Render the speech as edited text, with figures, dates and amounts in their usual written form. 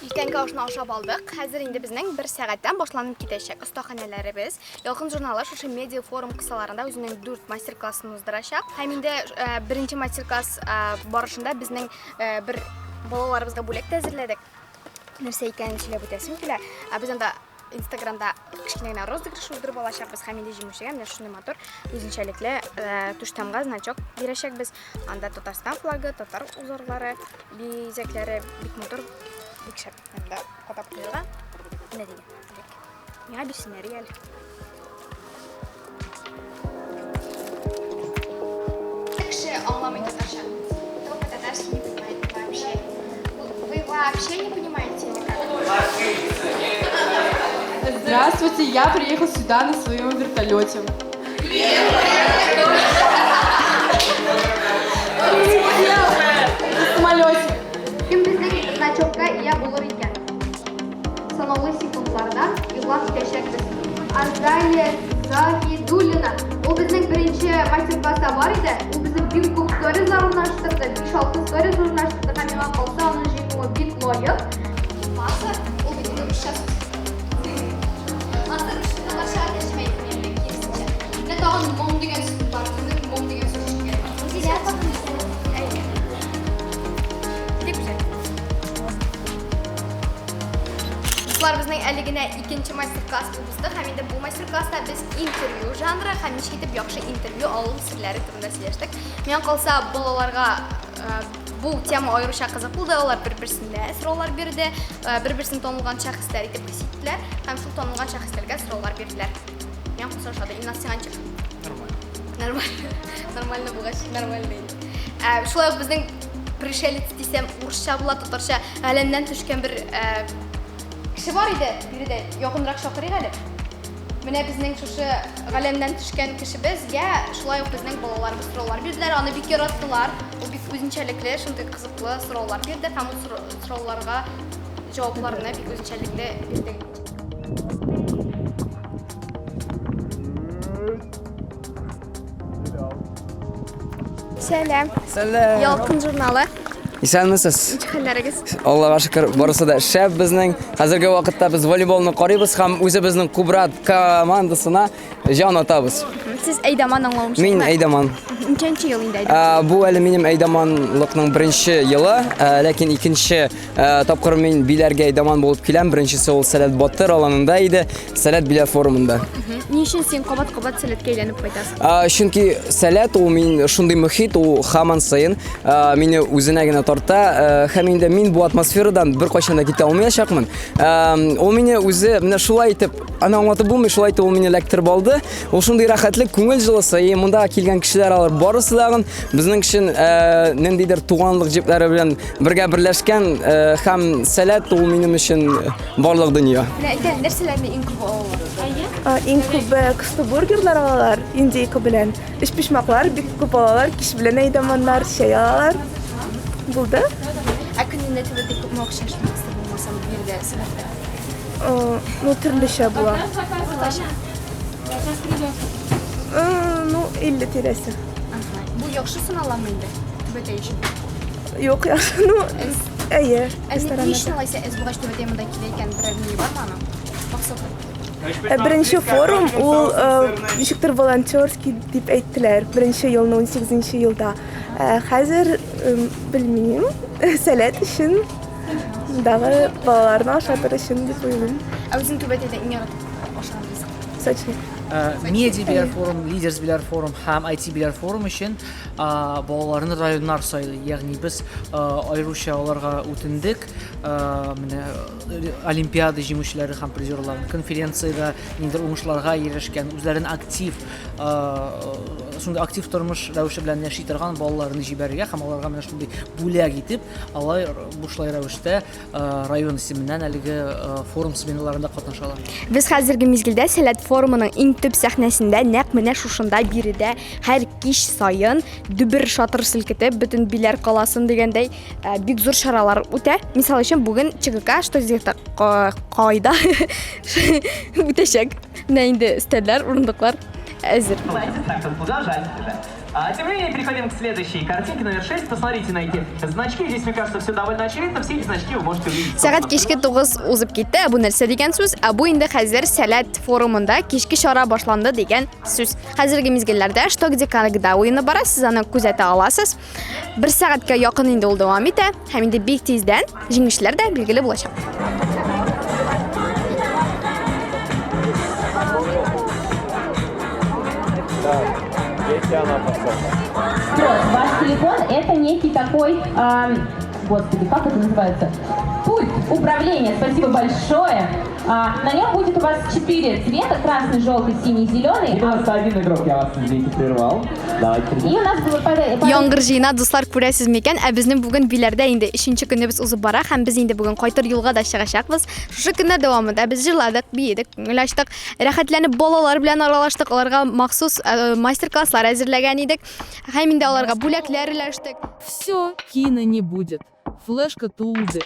Ülkənki aşına aşab aldıq. Həzir indi bizdən 1 saatdan başlanıb gedəcək ustaxanalarımız. Yalqın jurnalı şuşu media forum qısalarında özünün 4 master-klassını uzdıracaq. Həmində birinci master-klass barışında bizdən bir balalarımızga bölək təzirlədik. Нәрсә икәнен сөйләп үтәсем килә. Без анда Instagramda кичкенә розыгрыш уздырып алачакбыз. Хәмидә җиңүчегә менә шундый матур үзенчәлекле түштәмгә значок бирәчәкбез. Анда Татарстан флагы, татар узорлары, бизәкләре бик матур. Бикшәп анда катап куелган. Менә дигән. Миңа бирсеннәр әле. Кеше аңламый татарча. Только татарский не понимает вообще. Вы вообще не понимаете никак. Здравствуйте, я приехал сюда на своем вертолете. На самолете. Ким безнең значокка ия булыр икән? Санаулы секундлардан юллап китәчәкбез. Азалия Захидуллина. Ул безнең беренче мастер-класста бар иде. Ул безнең бик күп сторизлар урнаштырды. 5-6 сторис урнаштырды. Һәм миңа калса аның җиңүе бик лаек. Маса, ул бит сейчас. Маса татарча әйтмәй белмәк кирсенчә. Менә тагын мом дигән сүз бар. Мом дигән сүз кирәк. Сез ятасыз. Bizning әлегенә икенче мастер-класс булды. Һәм инде бу мастер-класста без интервью жанры һәм ничек итеп яхшы интервью алу серләре турында сөйләштек. Миңа калса балаларга бу тема аеруча кызык булды. Алар бер-берсенә сораулар бирде, бер-берсен танылган шәхесләр итеп хис иттеләр һәм шул танылган шәхесләргә сораулар бирделәр. Миңа калса шуды. Инносианчик. Нормально. Нормально булгач, нормально. Шулай ук безнең пришелец дисәм, урысча була, татарча галәмнән төшкән бер кеше бар иде, биредә якынрак шакырыйк әле. Менә безнең шушы галәмнән төшкән кешебезгә шулай ук безнең балаларыбыз сораулар бирделәр, аны бик яраттылар. Ул бик үзенчәлекле, шундый кызыклы сораулар бирде һәм ул сорауларга җавапларны бик үзенчәлекле бирде. Сәлам. Сәлам. Ялкын журналы. Исәнмесез? Хәлләрегез? Аллаһка шөкер, барысы да шәп безнең. Хәзерге вакытта без волейболны карыйбыз һәм үзебезнең Кубрат командасына җан атабыз. Сез Әйдаман аңлаучысыз? Мин Әйдаман. Ничәнче ел инде Әйдаман? Бу әле минем Әйдаманлыкның беренче елы, ләкин икенче тапкыр мин биләргә Әйдаман булып киләм. Беренчесе ул Сәләт Батыр аланында иде, Сәләт биләр форумында. Ни өчен син кабат-кабат Сәләткә әйләнеп кайтасың? Чөнки Сәләт ул мин шундый мөхит, ул һаман саен мине үзенә генә тарта, һәм инде мин бу атмосферадан бер кайчан да китә алмаячакмын. Ул мине үзе менә шулай итеп, аны аңлатып булмый, шулай итеп ул мине эләктереп алды. Ул шундый рәхәтлек, күңел җылысы, монда килгән кешеләр алар барысы да безнең өчен ниндидер туганлык җепләре белән бергә берләшкән һәм Сәләт ул минем өчен барлык дөнья. Менә нәрсәләрне иң күп алалар? Иң күп кысты бургерлар алалар, индейка белән. Эшпишмаклар бик күп алалар, киш белән Әйдаманнар чәй алалар. Булды. Көнендә төбәтә күп акча булмаса бирдә сәләттә. Ну төрлечә була. Ну 50 тирәсе. Бу яхшы сыналамы инде? Төбәтә өчен. Юк, яхшы. Ну, әйе. Ничек алайса, эс бугач төбәтә монда килә икән, берәр ни бармы аның? Максаты. Беренче форум ул ничектер волонтерский дип әйттеләр. Беренче елны 18нче елда. Хәзер белмим, Сәләт өчен дагы балаларны ашатыр өчен дип уйлыйм. Үзең төбәтәдә иң яратып ашаган Сочи. Медиа биләр форум, лидерс биләр форум һәм IT биләр форум өчен балаларны районнар сайлый. Ягъни без аеруча аларга үтендек. Менә олимпиада җиңүчеләре һәм призерларын конференциягә, ниндидер уңышларга ирешкән, үзләрен актив шундый актив тормыш рәвеше белән яши торган балаларны җибәрергә һәм аларга менә шундый бүләк итеп, алар бушлай рәвештә район исеменнән әлеге форум сменаларында катнашалар. Без хәзерге мизгелдә Сәләт форумының иң төп сәхнәсендә нәкъ менә шушында биредә һәр кич саен дүбер шатыр селкетеп бөтен биләр каласын дигәндәй бик зур чаралар үтә. Мисал өчен бүген ЧГК что здесь кайда үтәчәк. Менә инде өстәлләр, урындыклар әзер. Так, тут продолжать уже. Тем не менее, переходим к следующей картинке, номер 6. Посмотрите на эти значки. Здесь, мне кажется, все довольно очевидно. Все эти значки вы можете увидеть. Сәгать кешке 9 узып кетті. Бу нәрсә дигән сүз? Бу инде хәзер сәләт форумында кешке чара башланды дигән сүз. Хәзерге мизгелләрдә что где когда уены бара, сез аны күзәтә аласыз. 1 сәгатькә якын инде ул дәвам итә. Һәм инде бик тиздән җиңүчеләр дә билгеле булачак. Ваш телефон это некий такой, господи, как это называется? Пульт управления. Спасибо большое. На нем будет у вас 4 цвета: красный, желтый, синий, зеленый. 91 игрок, я вас, извините, прервал. Давайте. И у нас было Яңгыр җыена дуслар, күрәсез микән? Безнең бүген биләрдә инде 3нче көнебез узып бара һәм без инде бүген кайтыр юлга да чыгачакбыз. Шушы көннәр дәвамында без җырладык, биедек, уйлаштык, рәхәтләнеп балалар белән аралаштык, аларга махсус мастер-класслар әзерләгән идек. Һәм инде аларга бүләкләр өләштек. Все, кино не будет. Флешка Тулды.